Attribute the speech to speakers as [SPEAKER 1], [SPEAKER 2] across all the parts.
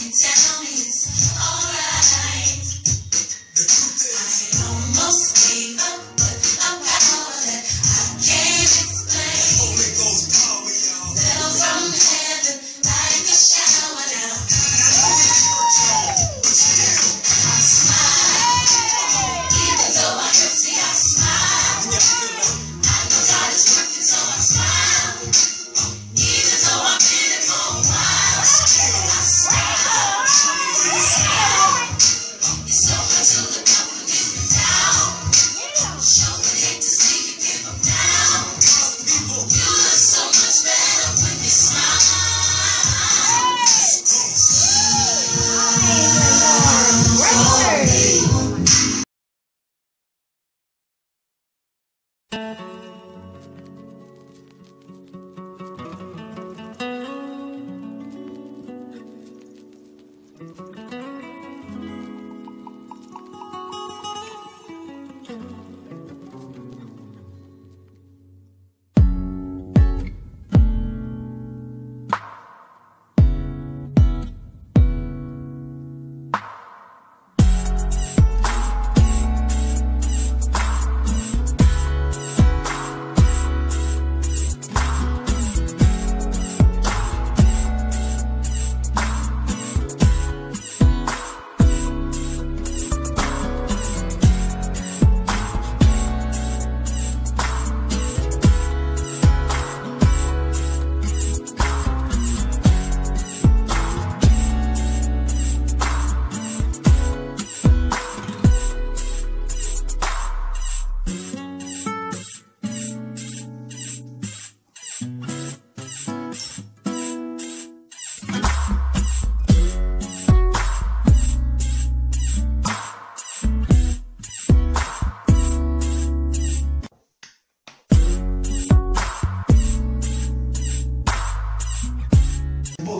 [SPEAKER 1] me down is alright. The truth is, I almost gave up, but a power that I can't explain. Holy Ghost power, y'all. Fell from heaven like a shower now. But still, I smile. Even though I can see, I smile. I know God is working, so I smile. Even though I've been it for a while, still I smile. It's so good to look up when you're down. Sure would hate to see you give up now. You look so much better when you smile.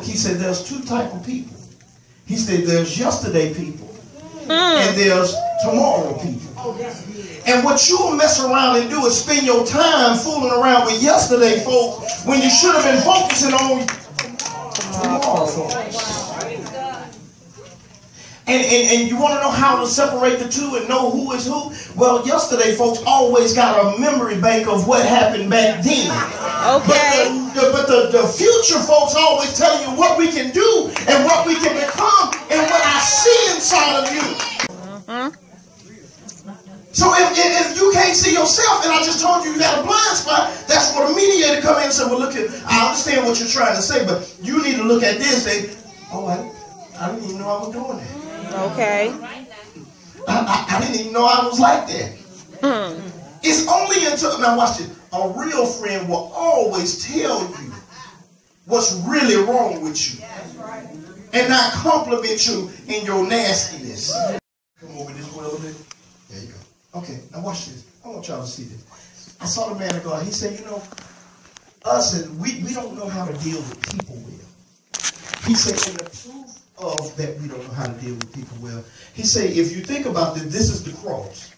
[SPEAKER 2] He said there's two types of people. He said there's yesterday people and there's tomorrow people. And what you'll mess around and do is spend your time fooling around with yesterday folks when you should have been focusing on tomorrow folks. And you want to know how to separate the two and know who is who? Well, yesterday folks always got a memory bank of what happened back then.
[SPEAKER 3] Okay.
[SPEAKER 2] But the future folks always tell you what we can do and what we can become and what I see inside of you. So if you can't see yourself, and I just told you you got a blind spot, that's where the mediator come in and say, well, look, I understand what you're trying to say, but you need to look at this and say, oh, I didn't even know I was doing that.
[SPEAKER 3] Okay.
[SPEAKER 2] I didn't even know I was like that. It's only until, now watch this, a real friend will always tell you what's really wrong with you and not compliment you in your nastiness. Come over this way a little bit. There you go. Okay, now watch this. I want y'all to see this. I saw the man of God. He said, you know, us, and we don't know how to deal with people well. He said, in the truth of that we don't know how to deal with people well. He said, if you think about this is the cross.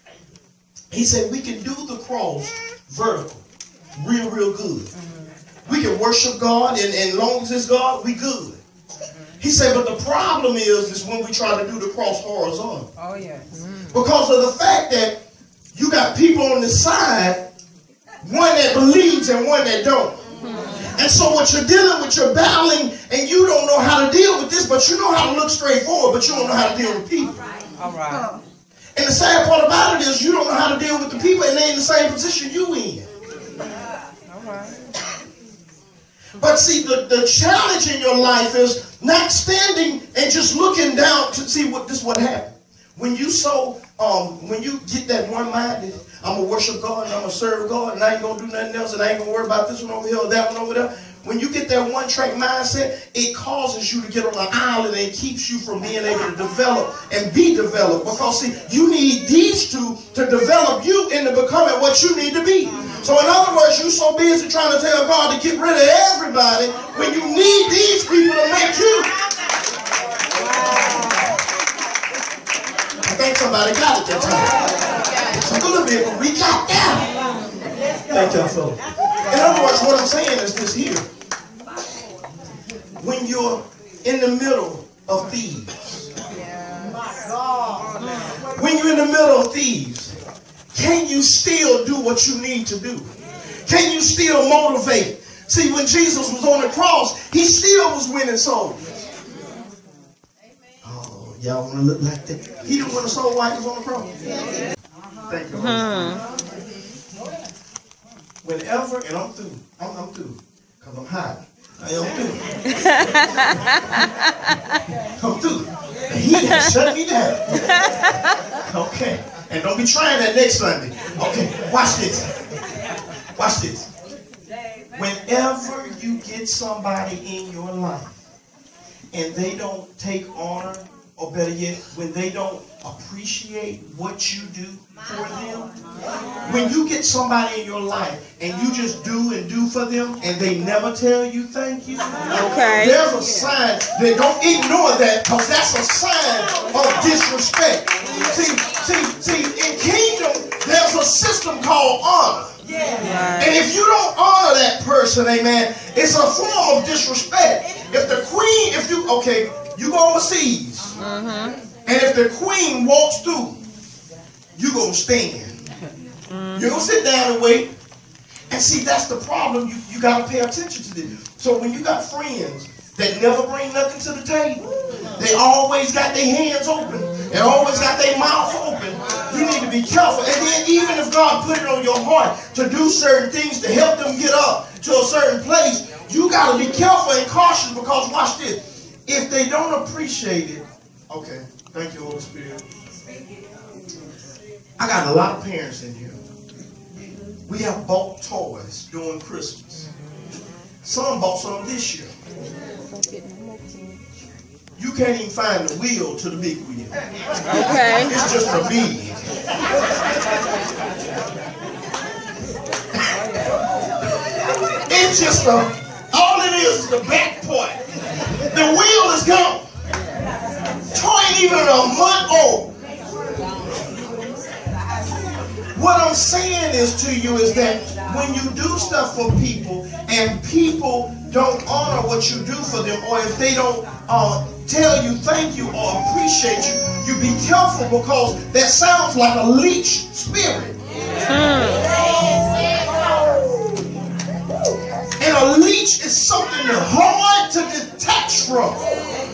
[SPEAKER 2] He said, we can do the cross vertical, real good. We can worship God, and as long as it's God, we good. He said, but the problem is when we try to do the cross horizontal.
[SPEAKER 3] Oh, yes.
[SPEAKER 2] Because of the fact that you got people on the side, one that believes and one that don't. And so what you're dealing with, you're battling, and you don't know how to deal with this, but you know how to look straight forward, but you don't know how to deal with people.
[SPEAKER 3] All right.
[SPEAKER 2] And the sad part about it is you don't know how to deal with the people, and they in the same position you in.
[SPEAKER 3] All right.
[SPEAKER 2] But see, the challenge in your life is not standing and just looking down to see what happened. When you when you get that one minded, I'm going to worship God and I'm going to serve God and I ain't going to do nothing else and I ain't going to worry about this one over here or that one over there. When you get that one track mindset, it causes you to get on an island and keeps you from being able to develop and be developed. Because see, you need these two to develop you into becoming what you need to be. So in other words, you're so busy trying to tell God to get rid of everybody when you need these people to make you. I think somebody got it that time. It's a little bit, but we got that. Thank y'all, fellas. In other words, what I'm saying is this here. When you're in the middle of thieves. When you're in the middle of thieves, can you still do what you need to do? Can you still motivate? See, when Jesus was on the cross, he still was winning souls. Oh, y'all want to look like that? He didn't win a soul while he was on the cross. Thank you. Whenever, and I'm through. I'm through. Because I'm hot. I am through. I'm through. He has shut me down. Okay. And don't be trying that next Sunday. Okay, watch this. Watch this. Whenever you get somebody in your life and they don't take honor, or better yet, when they don't appreciate what you do for them, when you get somebody in your life and you just do and do for them and they never tell you thank you,
[SPEAKER 3] Okay.
[SPEAKER 2] there's a sign. They don't ignore that, because that's a sign of disrespect. See, in kingdom, there's a system called honor.
[SPEAKER 3] Right.
[SPEAKER 2] And if you don't honor that person, amen, it's a form of disrespect. If the queen, you go overseas, and if the queen walks through, you gonna stand. You're gonna sit down and wait. And see, that's the problem. You gotta pay attention to this. So when you got friends that never bring nothing to the table, they always got their hands open, they always got their mouth open, you need to be careful. And then even if God put it on your heart to do certain things to help them get up to a certain place, you got to be careful and cautious, because watch this. If they don't appreciate it, okay, thank you, Holy Spirit. I got a lot of parents in here. We have bought toys during Christmas. Some bought some this year. You can't even find the wheel to the big wheel.
[SPEAKER 3] Okay.
[SPEAKER 2] It's just a bead. It's just all it is the back part. The wheel is gone. Toy ain't even a month old. What I'm saying is to you is that when you do stuff for people and people don't honor what you do for them, or if they don't tell you thank you or appreciate you, you be careful, because that sounds like a leech spirit. And a leech is something that's hard to detach from.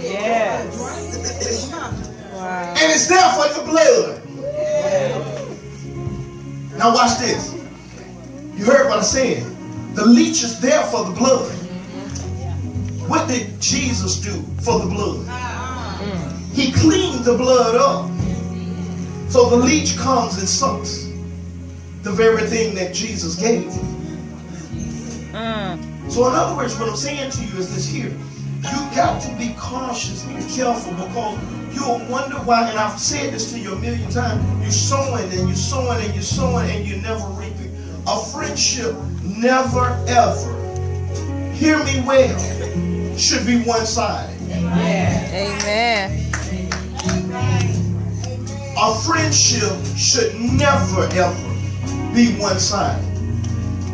[SPEAKER 3] Yes. Wow.
[SPEAKER 2] And it's there for your blood. Now watch this. You heard what I said. The leech is there for the blood. What did Jesus do for the blood? He cleaned the blood up. So the leech comes and sucks the very thing that Jesus gave you. So in other words, what I'm saying to you is this here. You got to be cautious and careful, because you'll wonder why, and I've said this to you a million times, you're sowing and you're sowing and you're sowing and you're never reaping. A friendship never ever, hear me well, should be one-sided.
[SPEAKER 3] Amen.
[SPEAKER 2] A friendship should never ever be one-sided.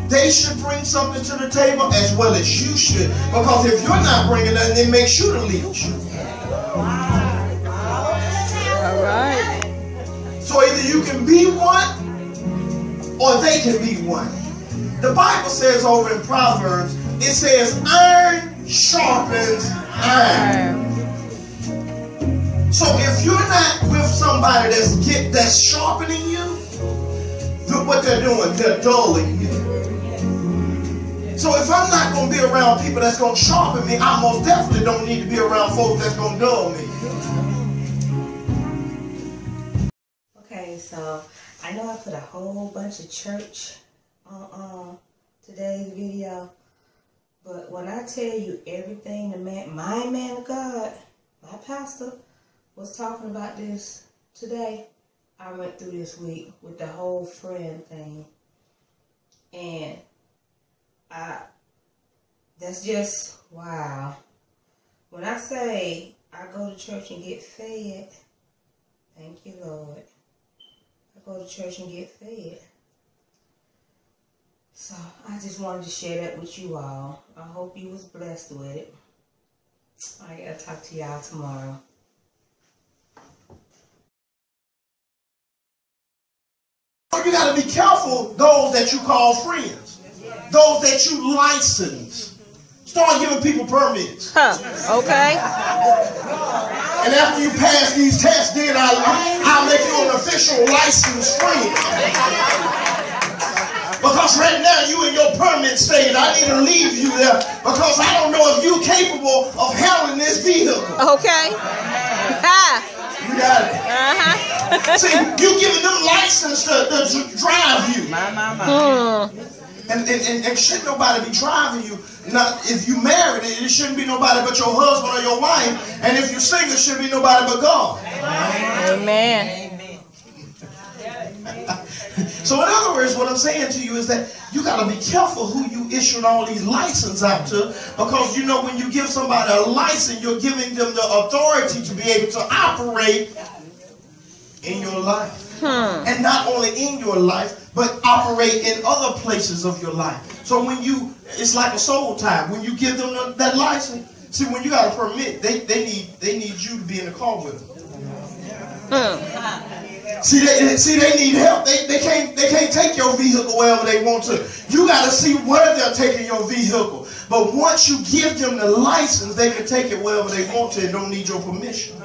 [SPEAKER 2] They should bring something to the table as well as you should, because if you're not bringing nothing, it makes you the leech.
[SPEAKER 3] All right.
[SPEAKER 2] So either you can be one or they can be one. The Bible says over in Proverbs, it says iron sharpens iron. So if you're not with somebody that's sharpening you, look what they're doing, they're dulling you. So if I'm not going to be around people that's going to sharpen me, I most definitely don't need to be around folks that's going to dull me.
[SPEAKER 4] Okay, so I know I put a whole bunch of church on today's video, but when I tell you everything my man of God, my pastor, was talking about this today, I went through this week with the whole friend thing. And that's just, wow. When I say I go to church and get fed, thank you, Lord. I go to church and get fed. So I just wanted to share that with you all. I hope you was blessed with it. All right, I'll talk to y'all tomorrow.
[SPEAKER 2] You got to be careful those that you call friends, those that you license. Start giving people permits.
[SPEAKER 3] Huh. Okay.
[SPEAKER 2] And after you pass these tests, then I'll make you an official licensed friend. Because right now you in your permit stage. I need to leave you there because I don't know if you're capable of handling this vehicle.
[SPEAKER 3] Okay. Ha.
[SPEAKER 2] You got it.
[SPEAKER 3] Uh-huh.
[SPEAKER 2] See, you giving them license to drive you. And should nobody be driving you. Now, if you married, it shouldn't be nobody but your husband or your wife. And if you're single, it shouldn't be nobody but God.
[SPEAKER 3] Amen.
[SPEAKER 2] So in other words, what I'm saying to you is that you got to be careful who you issuing all these licenses out to, because you know when you give somebody a license, you're giving them the authority to be able to operate in your life. And not only in your life, but operate in other places of your life. So when you, it's like a soul tie. When you give them that license, see, when you got a permit, they need you to be in the car with them. See, they need help. They can't take your vehicle wherever they want to. You got to see where they're taking your vehicle. But once you give them the license, they can take it wherever they want to and don't need your permission.